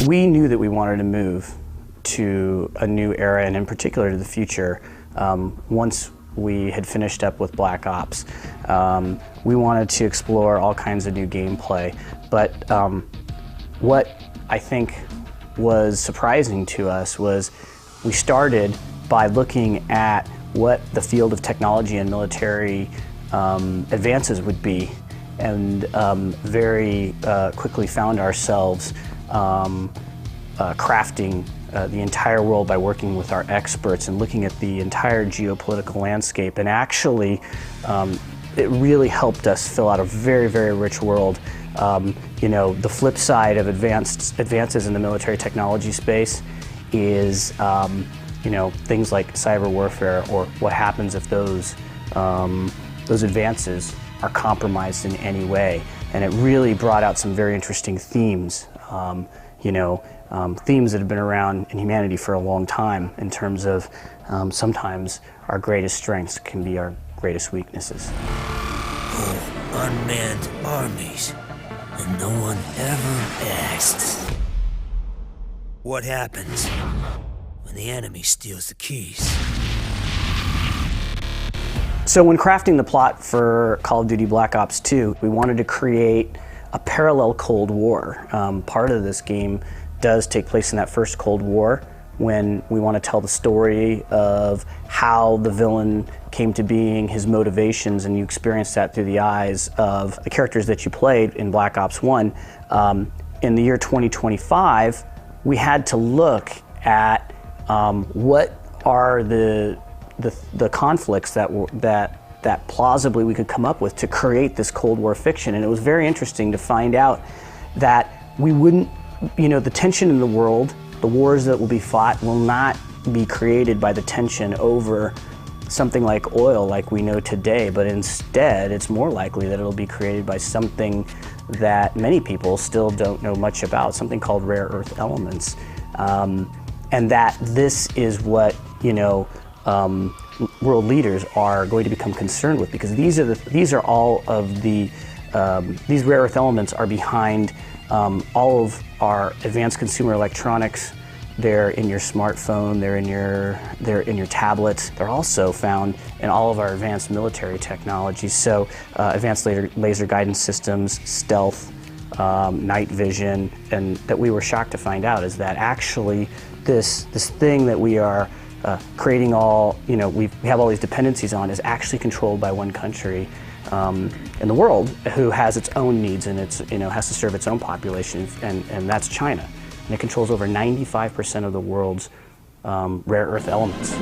We knew that we wanted to move to a new era, and in particular to the future, once we had finished up with Black Ops. We wanted to explore all kinds of new gameplay, but what I think was surprising to us was we started by looking at what the field of technology and military advances would be, and very quickly found ourselves crafting the entire world by working with our experts and looking at the entire geopolitical landscape. And actually, it really helped us fill out a very, very rich world. You know, the flip side of advances in the military technology space is, you know, things like cyber warfare, or what happens if those advances are compromised in any way. And it really brought out some very interesting themes, you know, themes that have been around in humanity for a long time, in terms of sometimes our greatest strengths can be our greatest weaknesses. Oh, unmanned armies, and no one ever asked. What happens when the enemy steals the keys? So when crafting the plot for Call of Duty Black Ops 2, we wanted to create a parallel Cold War. Part of this game does take place in that first Cold War, when we want to tell the story of how the villain came to being, his motivations, and you experience that through the eyes of the characters that you played in Black Ops 1. In the year 2025, we had to look at what are the conflicts that plausibly we could come up with to create this Cold War fiction. And it was very interesting to find out that we wouldn't, you know, the tension in the world, the wars that will be fought, will not be created by the tension over something like oil like we know today, but instead it's more likely that it'll be created by something that many people still don't know much about, something called rare earth elements. And that this is what, you know, world leaders are going to become concerned with, because these are all of the these rare earth elements are behind all of our advanced consumer electronics. They're in your smartphone, they're in your tablets. They're also found in all of our advanced military technologies. So advanced laser guidance systems, stealth, night vision, and that we were shocked to find out is that actually this thing that we are creating all, you know, we have all these dependencies on, is actually controlled by one country in the world who has its own needs, and it's, you know, has to serve its own population, and that's China. And it controls over 95% of the world's rare earth elements.